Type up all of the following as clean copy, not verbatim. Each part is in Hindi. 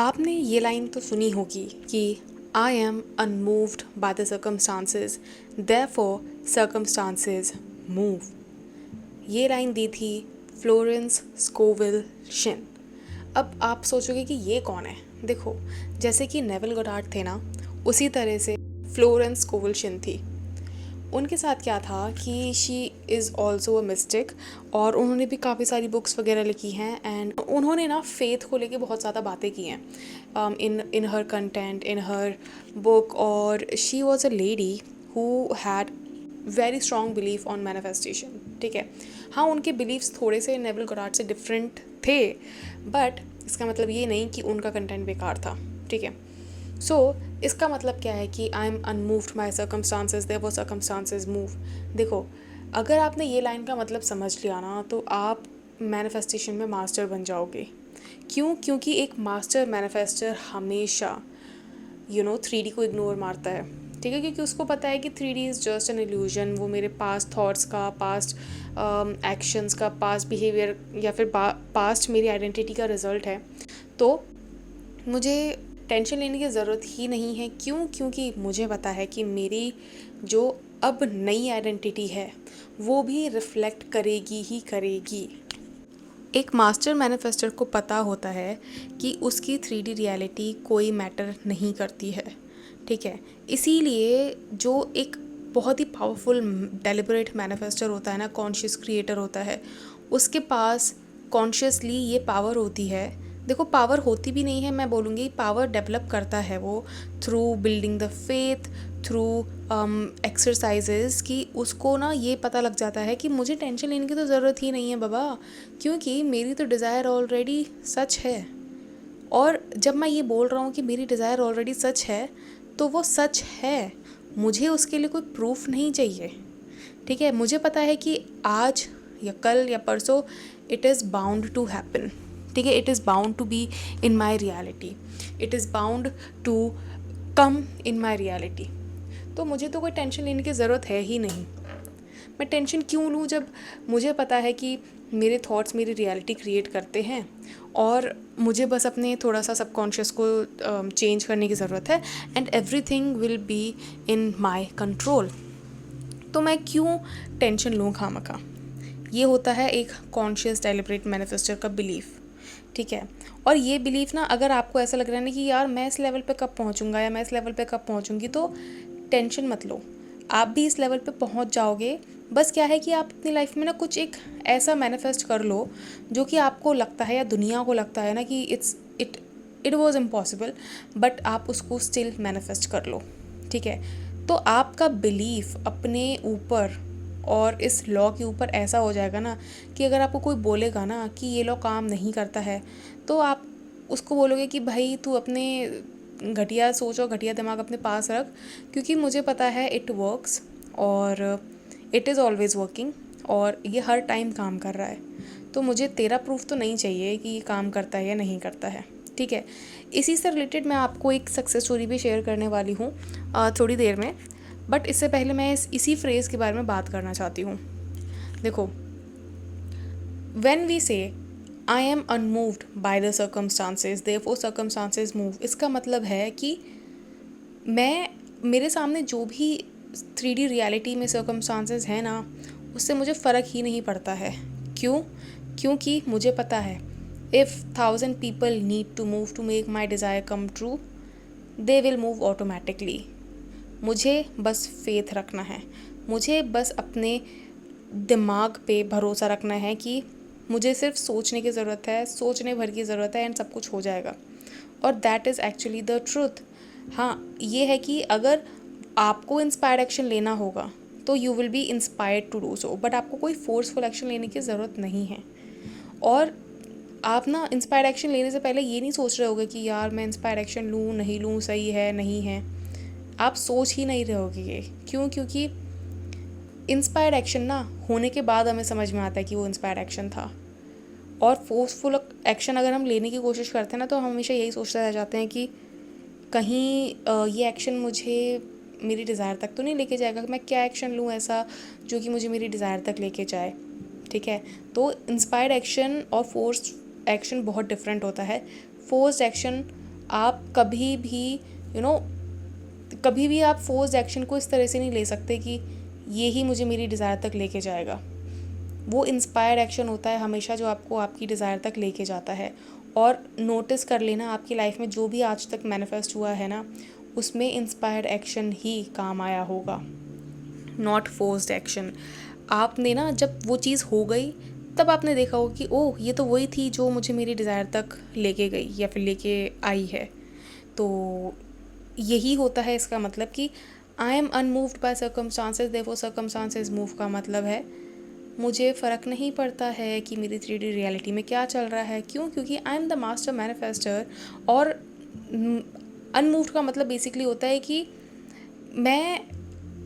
आपने ये लाइन तो सुनी होगी कि I am unmoved by the circumstances therefore circumstances move. ये लाइन दी थी फ्लोरेंस स्कोविल शिन। अब आप सोचोगे कि ये कौन है। देखो, जैसे कि नेविल गोडार्ड थे ना, उसी तरह से फ्लोरेंस स्कोविल शिन थी। उनके साथ क्या था कि she is also a mistake, और उन्होंने भी काफ़ी सारी बुक्स वगैरह लिखी हैं। एंड उन्होंने ना फेथ को लेके बहुत ज़्यादा बातें की हैं इन हर कंटेंट, इन हर बुक। और she was a lady who had very strong belief on manifestation. ठीक है, हाँ, उनके बिलीव्स थोड़े से नेविल गोडार्ड से डिफरेंट थे, बट इसका मतलब ये नहीं कि उनका कंटेंट बेकार था। ठीक है, सो इसका मतलब क्या है कि I am unmoved my circumstances therefore circumstances move. देखो, अगर आपने ये लाइन का मतलब समझ लिया ना, तो आप मैनिफेस्टेशन में मास्टर बन जाओगे। क्यों? क्योंकि एक मास्टर मैनिफेस्टर हमेशा 3D को इग्नोर मारता है। ठीक है, क्योंकि उसको पता है कि 3D is just an illusion. वो मेरे पास्ट थॉट्स का, पास्ट एक्शंस का, पास्ट बिहेवियर या फिर पास्ट मेरी आइडेंटिटी का रिजल्ट है। तो मुझे टेंशन लेने की ज़रूरत ही नहीं है। क्यों? क्योंकि मुझे पता है कि मेरी जो अब नई आइडेंटिटी है वो भी रिफ्लेक्ट करेगी ही करेगी। एक मास्टर मैनिफेस्टर को पता होता है कि उसकी 3D रियलिटी कोई मैटर नहीं करती है। ठीक है, इसीलिए जो एक बहुत ही पावरफुल डेलिबरेट मैनिफेस्टर होता है ना, कॉन्शियस क्रिएटर होता है, उसके पास कॉन्शियसली ये पावर होती है। देखो, पावर होती भी नहीं है, मैं बोलूँगी पावर डेवलप करता है वो through building the faith, through exercises, कि उसको ना ये पता लग जाता है कि मुझे टेंशन लेने की तो ज़रूरत ही नहीं है बाबा, क्योंकि मेरी तो डिज़ायर ऑलरेडी सच है। और जब मैं ये बोल रहा हूँ कि मेरी डिज़ायर ऑलरेडी सच है, तो वो सच है, मुझे उसके लिए कोई प्रूफ नहीं चाहिए। ठीक है, मुझे पता है कि आज या कल या परसों it is bound to happen. ठीक है, it is bound to be in my reality, it is bound to come in my reality. तो मुझे तो कोई टेंशन लेने की ज़रूरत है ही नहीं। मैं टेंशन क्यों लूँ जब मुझे पता है कि मेरे थॉट्स मेरी रियलिटी क्रिएट करते हैं, और मुझे बस अपने थोड़ा सा सबकॉन्शियस को चेंज करने की ज़रूरत है, and everything will be in my control. तो मैं क्यों टेंशन लूँ खामखा। ये होता है एक कॉन्शियस डेलिब्रेट मैनिफेस्टर का बिलीफ। ठीक है, और ये बिलीफ ना, अगर आपको ऐसा लग रहा है ना कि यार मैं इस लेवल पे कब पहुँचूँगा या मैं इस लेवल पे कब पहुँचूँगी, तो टेंशन मत लो, आप भी इस लेवल पे पहुँच जाओगे। बस क्या है कि आप अपनी लाइफ में ना कुछ एक ऐसा मैनिफेस्ट कर लो जो कि आपको लगता है या दुनिया को लगता है ना कि it it was impossible, but आप उसको स्टिल मैनिफेस्ट कर लो। ठीक है, तो आपका बिलीफ अपने ऊपर और इस लॉ के ऊपर ऐसा हो जाएगा ना कि अगर आपको कोई बोलेगा ना कि ये लॉ काम नहीं करता है, तो आप उसको बोलोगे कि भाई तू अपने घटिया सोच और घटिया दिमाग अपने पास रख, क्योंकि मुझे पता है इट वर्क्स, और इट इज़ ऑलवेज़ वर्किंग, और ये हर टाइम काम कर रहा है। तो मुझे तेरा प्रूफ तो नहीं चाहिए कि ये काम करता है या नहीं करता है। ठीक है, इसी से रिलेटेड मैं आपको एक सक्सेस स्टोरी भी शेयर करने वाली हूँ थोड़ी देर में, बट इससे पहले मैं इसी फ्रेज़ के बारे में बात करना चाहती हूँ। देखो, व्हेन वी से आई am unmoved by the circumstances therefore circumstances move, इसका मतलब है कि मैं, मेरे सामने जो भी 3D रियलिटी में सर्कमस्टांसेस हैं ना, उससे मुझे फ़र्क ही नहीं पड़ता है। क्यों? क्योंकि मुझे पता है if 1000 people need to move to make my desire come true, they will move automatically. मुझे बस फेथ रखना है, मुझे बस अपने दिमाग पे भरोसा रखना है कि मुझे सिर्फ सोचने की ज़रूरत है, सोचने भर की ज़रूरत है, एंड सब कुछ हो जाएगा। और that is actually the truth. हाँ, ये है कि अगर आपको इंस्पायर्ड एक्शन लेना होगा तो you will be inspired to do so, but आपको कोई फोर्सफुल एक्शन लेने की ज़रूरत नहीं है। और आप ना इंस्पायर्ड एक्शन लेने से पहले ये नहीं सोच रहे होगे कि यार मैं इंस्पायर्ड एक्शन लूँ नहीं लूँ, सही है नहीं है। आप सोच ही नहीं रहे होगे ये। क्यों? क्योंकि इंस्पायर्ड एक्शन ना होने के बाद हमें समझ में आता है कि वो इंस्पायर्ड एक्शन था। और फोर्सफुल एक्शन अगर हम लेने की कोशिश करते हैं ना, तो हम हमेशा यही सोचते रह जाते हैं कि कहीं ये एक्शन मुझे मेरी डिज़ायर तक तो नहीं लेके जाएगा। मैं क्या एक्शन लूँ ऐसा जो कि मुझे मेरी डिज़ायर तक लेके जाए। ठीक है, तो इंस्पायर्ड एक्शन और फोर्स्ड एक्शन बहुत डिफरेंट होता है। फोर्स्ड एक्शन आप कभी भी कभी भी आप फोर्स्ड एक्शन को इस तरह से नहीं ले सकते कि ये ही मुझे मेरी डिज़ायर तक लेके जाएगा। वो इंस्पायर्ड एक्शन होता है हमेशा जो आपको आपकी डिज़ायर तक लेके जाता है। और नोटिस कर लेना आपकी लाइफ में जो भी आज तक मैनिफेस्ट हुआ है ना, उसमें इंस्पायर्ड एक्शन ही काम आया होगा, नॉट फोर्स्ड एक्शन। आपने ना जब वो चीज़ हो गई तब आपने देखा होगा कि ओह ये तो वही थी जो मुझे मेरी डिज़ायर तक लेके गई या फिर लेके आई है। तो यही होता है इसका मतलब कि I am unmoved by circumstances therefore circumstances move का मतलब है मुझे फ़र्क नहीं पड़ता है कि मेरी 3D रियलिटी में क्या चल रहा है। क्यों? क्योंकि I am the master manifester. और अनमूव्ड का मतलब बेसिकली होता है कि मैं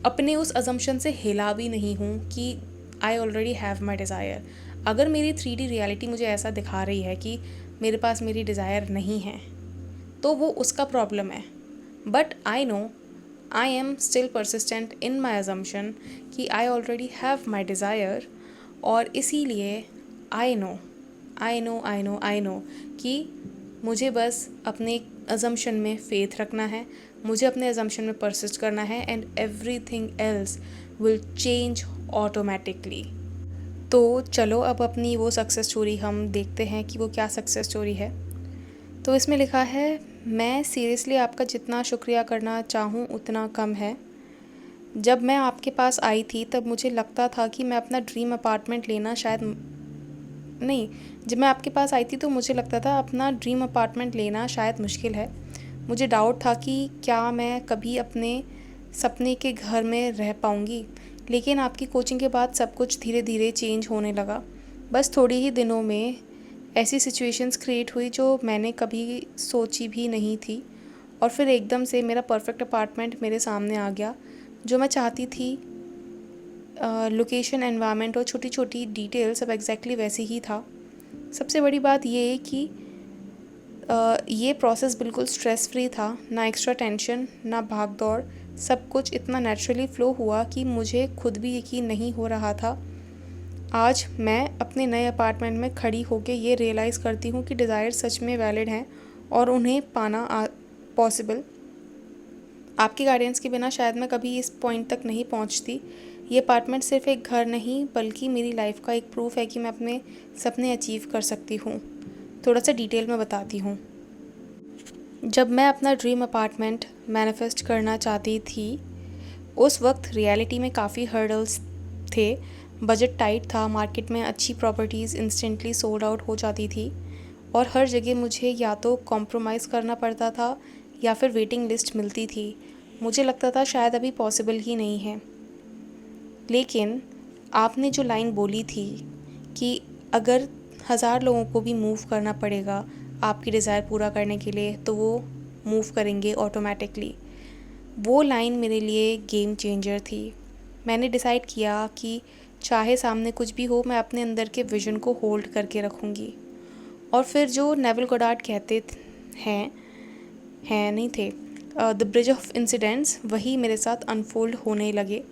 अपने उस अजम्पशन से हिला भी नहीं हूँ कि I already have my desire. अगर मेरी 3D रियलिटी मुझे ऐसा दिखा रही है कि मेरे पास मेरी डिज़ायर नहीं है तो वो उसका प्रॉब्लम है। But I know I am still persistent in my assumption कि I already have my desire. और इसीलिए आई नो कि मुझे बस अपने अजम्पशन में फेथ रखना है, मुझे अपने अजम्पशन में परसिस्ट करना है and everything else will change automatically. तो चलो अब अपनी वो सक्सेस स्टोरी हम देखते हैं कि वो क्या सक्सेस स्टोरी है। तो इसमें लिखा है, मैं सीरियसली आपका जितना शुक्रिया करना चाहूँ उतना कम है। जब मैं आपके पास आई थी तब मुझे लगता था कि मैं अपना ड्रीम अपार्टमेंट लेना शायद नहीं जब मैं आपके पास आई थी तो मुझे लगता था अपना ड्रीम अपार्टमेंट लेना शायद मुश्किल है। मुझे डाउट था कि क्या मैं कभी अपने सपने के घर में रह पाऊँगी। लेकिन आपकी कोचिंग के बाद सब कुछ धीरे धीरे चेंज होने लगा। बस थोड़े ही दिनों में ऐसी सिचुएशंस क्रिएट हुई जो मैंने कभी सोची भी नहीं थी। और फिर एकदम से मेरा परफेक्ट अपार्टमेंट मेरे सामने आ गया। जो मैं चाहती थी, लोकेशन, एनवायरनमेंट और छोटी छोटी डिटेल सब एग्जैक्टली वैसे ही था। सबसे बड़ी बात ये है कि ये प्रोसेस बिल्कुल स्ट्रेस फ्री था, ना एक्स्ट्रा टेंशन ना भाग दौड़। सब कुछ इतना नेचुरली फ़्लो हुआ कि मुझे खुद भी यकीन नहीं हो रहा था। आज मैं अपने नए अपार्टमेंट में खड़ी होकर ये रियलाइज़ करती हूँ कि डिज़ायर सच में वैलिड हैं और उन्हें पाना पॉसिबल। आपके गाइडेंस के बिना शायद मैं कभी इस पॉइंट तक नहीं पहुँचती। ये अपार्टमेंट सिर्फ एक घर नहीं बल्कि मेरी लाइफ का एक प्रूफ है कि मैं अपने सपने अचीव कर सकती हूँ। थोड़ा सा डिटेल में बताती हूँ। जब मैं अपना ड्रीम अपार्टमेंट मैनिफेस्ट करना चाहती थी उस वक्त रियलिटी में काफ़ी हर्डल्स थे। बजट टाइट था, मार्केट में अच्छी प्रॉपर्टीज़ इंस्टेंटली सोल्ड आउट हो जाती थी और हर जगह मुझे या तो कॉम्प्रोमाइज़ करना पड़ता था या फिर वेटिंग लिस्ट मिलती थी। मुझे लगता था शायद अभी पॉसिबल ही नहीं है। लेकिन आपने जो लाइन बोली थी कि अगर 1000 लोगों को भी मूव करना पड़ेगा आपकी डिज़ायर पूरा करने के लिए तो वो मूव करेंगे ऑटोमेटिकली, वो लाइन मेरे लिए गेम चेंजर थी। मैंने डिसाइड किया कि चाहे सामने कुछ भी हो मैं अपने अंदर के विज़न को होल्ड करके रखूँगी। और फिर जो नेविल गोडार्ड कहते हैं नहीं थे, द ब्रिज ऑफ इंसिडेंट्स, वही मेरे साथ अनफोल्ड होने लगे।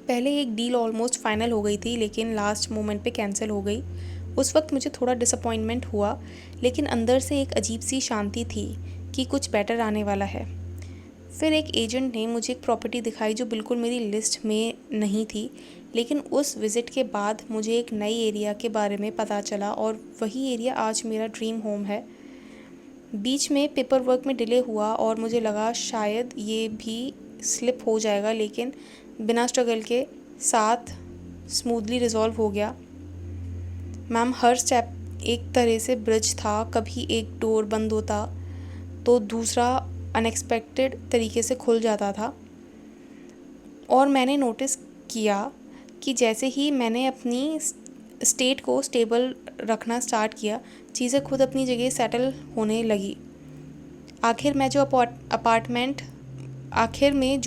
पहले एक डील ऑलमोस्ट फाइनल हो गई थी लेकिन लास्ट मोमेंट पे कैंसिल हो गई। उस वक्त मुझे थोड़ा डिसअपॉइंटमेंट हुआ लेकिन अंदर से एक अजीब सी शांति थी कि कुछ बेटर आने वाला है। फिर एक एजेंट ने मुझे एक प्रॉपर्टी दिखाई जो बिल्कुल मेरी लिस्ट में नहीं थी, लेकिन उस विज़िट के बाद मुझे एक नई एरिया के बारे में पता चला और वही एरिया आज मेरा ड्रीम होम है। बीच में पेपर वर्क में डिले हुआ और मुझे लगा शायद ये भी स्लिप हो जाएगा, लेकिन बिना स्ट्रगल के साथ स्मूथली रिजॉल्व हो गया। मैम, हर स्टेप एक तरह से ब्रिज था। कभी एक डोर बंद होता तो दूसरा अनएक्सपेक्टेड तरीके से खुल जाता था। और मैंने नोटिस किया कि जैसे ही मैंने अपनी स्टेट को स्टेबल रखना स्टार्ट किया, चीज़ें खुद अपनी जगह सेटल होने लगी। आखिर में जो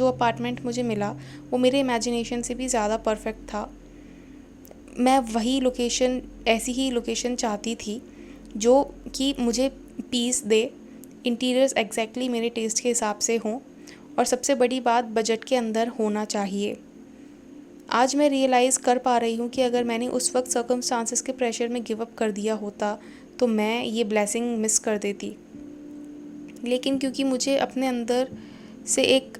अपार्टमेंट मुझे मिला वो मेरे इमेजिनेशन से भी ज़्यादा परफेक्ट था। मैं ऐसी ही लोकेशन चाहती थी जो कि मुझे पीस दे, इंटीरियर्स एग्जैक्टली मेरे टेस्ट के हिसाब से हों और सबसे बड़ी बात बजट के अंदर होना चाहिए। आज मैं रियलाइज़ कर पा रही हूँ कि अगर मैंने उस वक्त सर्कमस्टांसेस के प्रेशर में गिव अप कर दिया होता तो मैं ये ब्लेसिंग मिस कर देती। लेकिन क्योंकि मुझे अपने अंदर से एक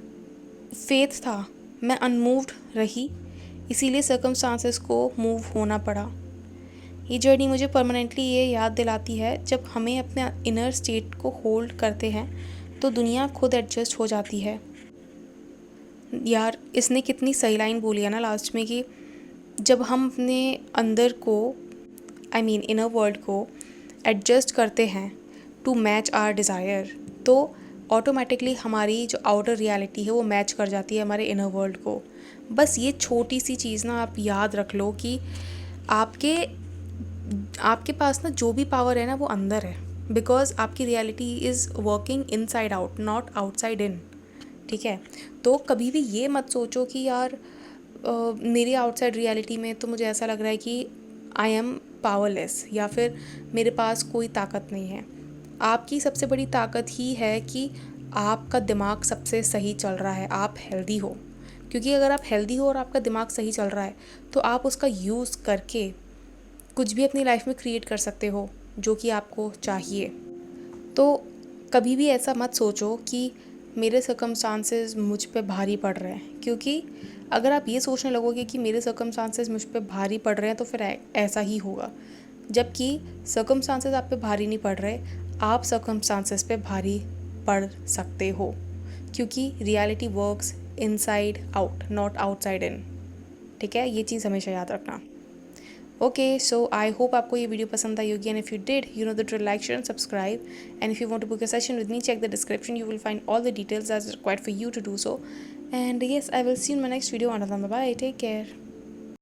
फेथ था, मैं अनमूव्ड रही, इसीलिए सर्कमस्टांसेस को मूव होना पड़ा। ये जर्नी मुझे परमानेंटली ये याद दिलाती है, जब हमें अपने इनर स्टेट को होल्ड करते हैं तो दुनिया खुद एडजस्ट हो जाती है। यार, इसने कितनी सही लाइन बोली है ना लास्ट में, कि जब हम अपने अंदर को, आई मीन इनर वर्ल्ड को एडजस्ट करते हैं टू मैच आवर डिज़ायर, तो ऑटोमेटिकली हमारी जो आउटर रियलिटी है वो मैच कर जाती है हमारे इनर वर्ल्ड को। बस ये छोटी सी चीज़ ना आप याद रख लो कि आपके आपके पास ना जो भी पावर है ना वो अंदर है, बिकॉज आपकी reality is working inside out, not outside in. ठीक है, तो कभी भी ये मत सोचो कि यार मेरी आउटसाइड रियलिटी में तो मुझे ऐसा लग रहा है कि आई एम पावरलेस, या फिर मेरे पास कोई ताकत नहीं है। आपकी सबसे बड़ी ताकत ही है कि आपका दिमाग सबसे सही चल रहा है, आप हेल्दी हो। क्योंकि अगर आप हेल्दी हो और आपका दिमाग सही चल रहा है तो आप उसका यूज़ करके कुछ भी अपनी लाइफ में क्रिएट कर सकते हो जो कि आपको चाहिए। तो कभी भी ऐसा मत सोचो कि मेरे सर्कमस्टांसेस मुझ पे भारी पड़ रहे हैं, क्योंकि अगर आप ये सोचने लगोगे कि मेरे सर्कमस्टांसेस मुझ पे भारी पड़ रहे हैं तो फिर ऐसा ही होगा। जबकि सर्कमस्टांसेस आप पे भारी नहीं पड़ रहे, आप सर्कमस्टांसेस पे भारी पड़ सकते हो, क्योंकि reality works inside out, not outside in. ठीक है, ये चीज़ हमेशा याद रखना। ओके, सो आई होप आपको ये वीडियो पसंद आई होगी, and if you did, you know the drill, like, share and subscribe, and if you want to book a session with me, check the description, you will find all the details as required for you to do so. And yes, I will see you in my next video. Until then, bye, take care.